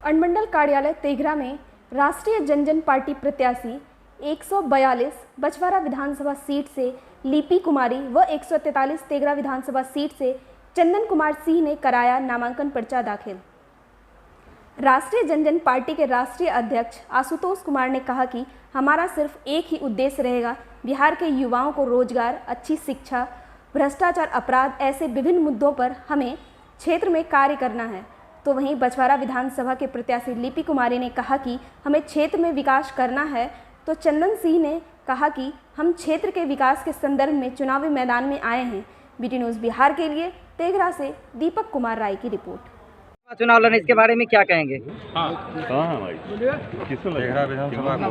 अनुमंडल कार्यालय तेघरा में राष्ट्रीय जनजन पार्टी प्रत्याशी 142 बछवाड़ा विधानसभा सीट से लिपि कुमारी व 143 तेघरा विधानसभा सीट से चंदन कुमार सिंह ने कराया नामांकन पर्चा दाखिल। राष्ट्रीय जनजन पार्टी के राष्ट्रीय अध्यक्ष आशुतोष कुमार ने कहा कि हमारा सिर्फ एक ही उद्देश्य रहेगा, बिहार के युवाओं को रोजगार, अच्छी शिक्षा, भ्रष्टाचार, अपराध ऐसे विभिन्न मुद्दों पर हमें क्षेत्र में कार्य करना है। तो वहीं बछवाड़ा विधानसभा के प्रत्याशी लिपि कुमारी ने कहा कि हमें क्षेत्र में विकास करना है। तो चंदन सिंह ने कहा कि हम क्षेत्र के विकास के संदर्भ में चुनावी मैदान में आए हैं। बीटी न्यूज़ बिहार के लिए तेघरा से दीपक कुमार राय की रिपोर्ट। चुनाव लड़ने इसके बारे में क्या कहेंगे? तेघरा विधानसभा को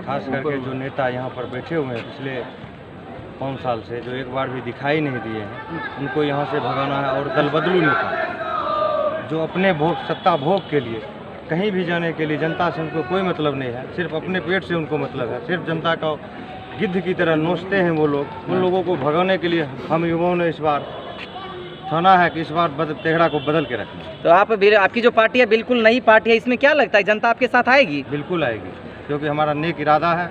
खास करके जो नेता यहाँ पर बैठे हुए हैं पिछले 5 साल से, जो एक बार भी दिखाई नहीं दिए हैं, उनको यहाँ से भगाना है। और दल बदलू नेता जो अपने सत्ता भोग के लिए कहीं भी जाने के लिए जनता से उनको कोई मतलब नहीं है, सिर्फ अपने पेट से उनको मतलब है, सिर्फ जनता का गिद्ध की तरह नोचते हैं वो लोग। उन लोगों को भगाने के लिए हम युवाओं ने इस बार ठाना है कि इस बार तेघरा को बदल के रखें। तो आपकी जो पार्टी है बिल्कुल नई पार्टी है, इसमें क्या लगता है जनता आपके साथ आएगी? बिल्कुल आएगी, क्योंकि हमारा नेक इरादा है।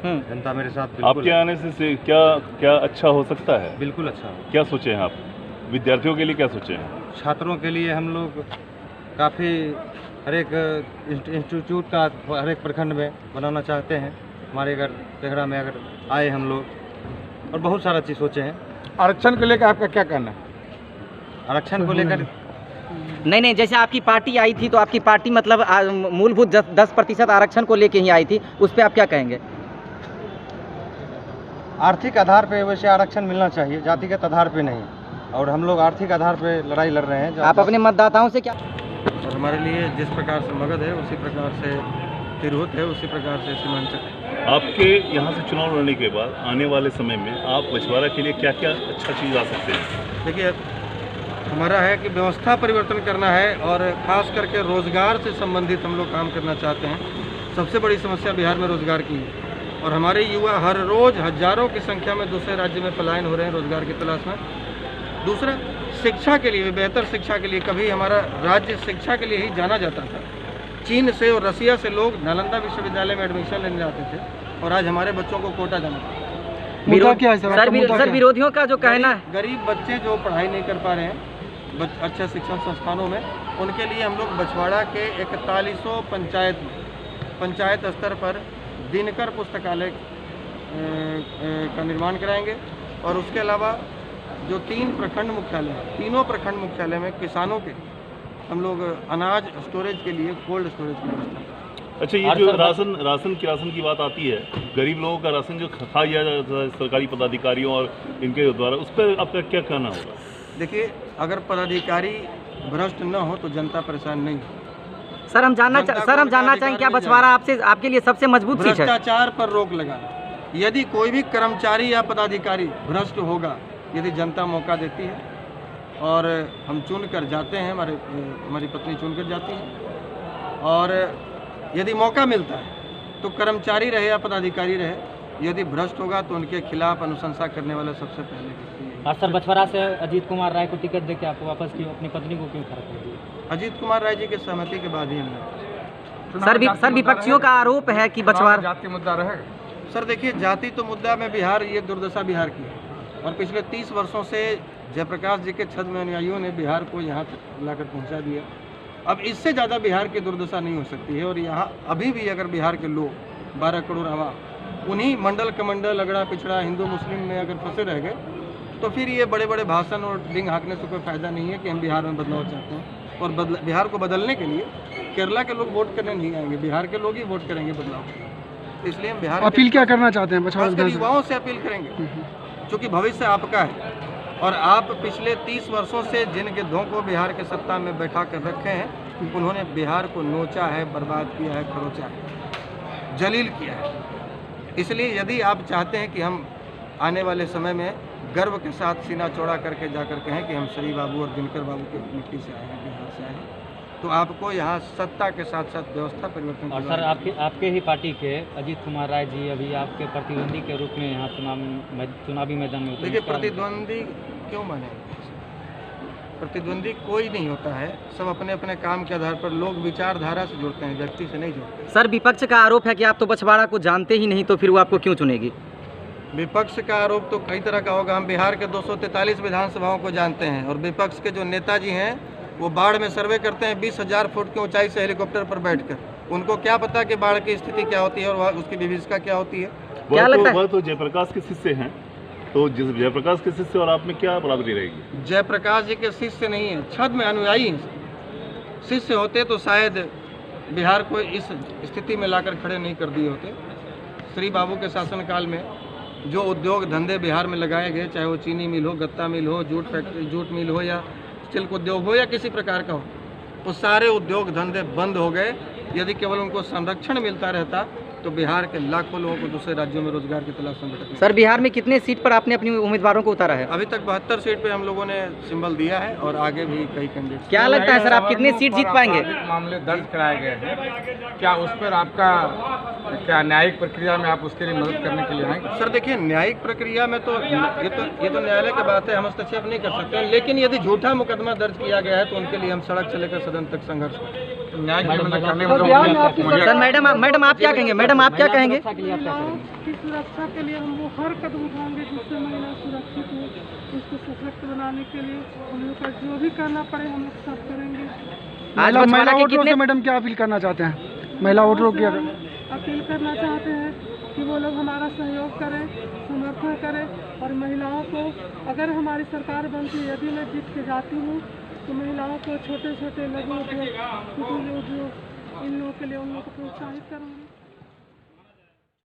जनता मेरे साथ आपके आने से क्या अच्छा हो सकता है? बिल्कुल अच्छा हो। क्या सोचे हैं आप? विद्यार्थियों के लिए क्या सोचे हैं? छात्रों के लिए हम लोग काफ़ी हर एक इंस्टीट्यूट का हर एक प्रखंड में बनाना चाहते हैं। हमारे अगर तेघरा में अगर आए हम लोग, और बहुत सारा चीज़ सोचे हैं। आरक्षण को लेकर आपका क्या कहना है? आरक्षण को लेकर नहीं, जैसे आपकी पार्टी आई थी तो आपकी पार्टी मतलब मूलभूत 10% आरक्षण को लेके ही आई थी, उस पर आप क्या कहेंगे? आर्थिक आधार पे वैसे आरक्षण मिलना चाहिए, जातिगत आधार पे नहीं। और हम लोग आर्थिक आधार पे लड़ाई लड़ रहे हैं। आप अपने मतदाताओं से क्या? और हमारे लिए जिस प्रकार से मगध है, उसी प्रकार से तिरहुत है, उसी प्रकार से सीमांचल है। आपके यहाँ से चुनाव लड़ने के बाद आने वाले समय में आप बछवाड़ा के लिए क्या क्या अच्छा चीज़ आ सकते हैं? देखिए, हमारा है कि व्यवस्था परिवर्तन करना है, और ख़ास करके रोज़गार से संबंधित हम लोग काम करना चाहते हैं। सबसे बड़ी समस्या बिहार में रोज़गार की है, और हमारे युवा हर रोज़ हज़ारों की संख्या में दूसरे राज्य में पलायन हो रहे हैं रोज़गार की तलाश में। दूसरा, शिक्षा के लिए, बेहतर शिक्षा के लिए, कभी हमारा राज्य शिक्षा के लिए ही जाना जाता था। चीन से और रसिया से लोग नालंदा विश्वविद्यालय में एडमिशन लेने जाते थे, और आज हमारे बच्चों को कोटा जाना था। सर, विरोधियों का जो कहना है, गरीब बच्चे जो पढ़ाई नहीं कर पा रहे हैं अच्छे शिक्षण संस्थानों में, उनके लिए हम लोग बछवाड़ा के 41 पंचायत स्तर पर दिनकर पुस्तकालय का निर्माण कराएंगे। और उसके अलावा जो 3 प्रखंड मुख्यालय हैं, तीनों प्रखंड मुख्यालय में किसानों के हम लोग अनाज स्टोरेज के लिए कोल्ड स्टोरेज की व्यवस्था। अच्छा, ये जो राशन की बात आती है, गरीब लोगों का राशन जो खा लिया जाता है सरकारी पदाधिकारियों और इनके द्वारा, उस पर आपका क्या कहना होगा? देखिए, अगर पदाधिकारी भ्रष्ट न हो तो जनता परेशान नहीं हो। सर हम जानना चाहें क्या बछवाड़ा आपके लिए सबसे मजबूत चीज है? भ्रष्टाचार पर रोक लगाना। यदि कोई भी कर्मचारी या पदाधिकारी भ्रष्ट होगा, यदि जनता मौका देती है, और हम चुन कर जाते हैं, हमारी पत्नी चुन कर जाती है, और यदि मौका मिलता है तो कर्मचारी रहे या पदाधिकारी रहे, यदि भ्रष्ट होगा तो उनके खिलाफ अनुशंसा करने वाला सबसे पहले व्यक्ति है। और सर, बछवाड़ा से अजीत कुमार राय को टिकट देके आपको वापस क्यों, अपनी पत्नी को क्यों खड़ा कर दिया? अजीत कुमार राय जी की सहमति के बाद ही हमने। सर, विपक्षियों का आरोप है कि बछवाड़ा जाति मुद्दा रहेगा। सर देखिए, जाति तो मुद्दा में बिहार, ये दुर्दशा बिहार की है, और पिछले 30 वर्षों से जयप्रकाश जी के छद्म अनुयायियों ने बिहार को यहाँ तक लाकर पहुँचा दिया। अब इससे ज़्यादा बिहार की दुर्दशा नहीं हो सकती है। और यहाँ अभी भी अगर बिहार के लोग 12 करोड़ आवाम उन्हीं मंडल कमंडल, अगड़ा पिछड़ा, हिंदू मुस्लिम में अगर फंसे रह गए, तो फिर ये बड़े बड़े भाषण और डिंग हाँकने से कोई फ़ायदा नहीं है कि हम बिहार में बदलाव चाहते हैं। और बिहार को बदलने के लिए केरला के लोग वोट करने नहीं आएंगे, बिहार के लोग ही वोट करेंगे बदलाव। इसलिए हम बिहार अपील क्या करना चाहते हैं? खासकर युवाओं से अपील करेंगे, क्योंकि भविष्य आपका है, और आप पिछले 30 वर्षों से जिन गिद्धों को बिहार के सत्ता में बैठा कर रखे हैं, उन्होंने बिहार को नोचा है, बर्बाद किया है, खरोचा है, जलील किया है। इसलिए यदि आप चाहते हैं कि हम आने वाले समय में गर्व के साथ सीना चौड़ा करके जाकर कहें कि हम श्री बाबू और दिनकर बाबू की मिट्टी से आए हैं, बिहार से आए हैं, तो आपको यहाँ सत्ता के साथ साथ व्यवस्था परिवर्तन। और सर, आपके ही पार्टी के अजीत कुमार राय जी अभी आपके प्रतिद्वंदी के रूप में यहाँ चुनावी मैदान में उतरे। देखिए, प्रतिद्वंदी क्यों माने? प्रतिद्वंदी कोई नहीं होता है, सब अपने अपने काम के आधार पर लोग विचारधारा से जुड़ते हैं, व्यक्ति से नहीं जुड़ते। सर विपक्ष का आरोप है कि आप तो बछवाड़ा को जानते ही नहीं, तो फिर वो आपको क्यों चुनेगी? विपक्ष का आरोप तो कई तरह का होगा। हम बिहार के 243 विधानसभाओं को जानते हैं और विपक्ष के जो नेताजी हैं वो बाढ़ में सर्वे करते हैं 20,000 फुट की ऊंचाई से हेलीकॉप्टर पर बैठकर। उनको क्या पता कि बाढ़ की स्थिति क्या होती है और उसकी विभीषिका क्या होती है। क्या लगता है? वह तो जयप्रकाश के शिष्य हैं, तो जिस जयप्रकाश के शिष्य और आप में क्या बराबरी रहेगी? जयप्रकाश जी के शिष्य नहीं है, छद्म अनुयायी शिष्य होते तो शायद बिहार को इस स्थिति में लाकर खड़े नहीं कर दिए होते। श्री बाबू के शासनकाल में जो उद्योग धंधे बिहार में लगाए गए, चाहे वो चीनी मिल हो, गत्ता मिल हो, जूट फैक्ट्री, जूट मिल हो या सिल्क उद्योग हो या किसी प्रकार का हो, वो सारे उद्योग धंधे बंद हो गए। यदि केवल उनको संरक्षण मिलता रहता तो बिहार के लाखों लोगों को दूसरे राज्यों में रोजगार की तलाश में भटकना। सर बिहार में कितने सीट पर आपने अपनी उम्मीदवारों को उतारा है? अभी तक 72 सीट पे हम लोगों ने सिंबल दिया है और आगे भी कई कैंडिडेट। क्या लगता है सर आप कितने सीट जीत पाएंगे? मामले दर्ज कराए गए हैं, क्या उस पर आपका क्या न्यायिक प्रक्रिया में आप उसके लिए मदद करने के लिए आएंगे? सर देखिए, न्यायिक प्रक्रिया में तो ये तो न्यायालय की बात है, हम हस्तक्षेप नहीं कर सकते हैं, लेकिन यदि झूठा मुकदमा दर्ज किया गया है तो उनके लिए हम सड़क से लेकर सदन तक संघर्ष करेंगे। न्यायिक करने सर मैडम आप क्या कहेंगे? मैडम आप क्या कहेंगे? की सुरक्षा के लिए हम वो हर कदम उठाएंगे जिससे महिला सुरक्षित हो, उसको सशक्त बनाने के लिए हम लोग का जो भी करना पड़े हम लोग सब करेंगे। आज महिला के वोटरों कितने से मैडम क्या अपील करना चाहते हैं? महिला वोटरों की अपील करना चाहते हैं कि वो लोग हमारा सहयोग करें, समर्थन करें और महिलाओं को, अगर हमारी सरकार बनती है, यदि मैं जीत के जाती हूँ तो महिलाओं को छोटे छोटे लघु उद्योग, कुटीर उद्योग, इन लोगों के लिए उन लोगों को प्रोत्साहित करूँगी।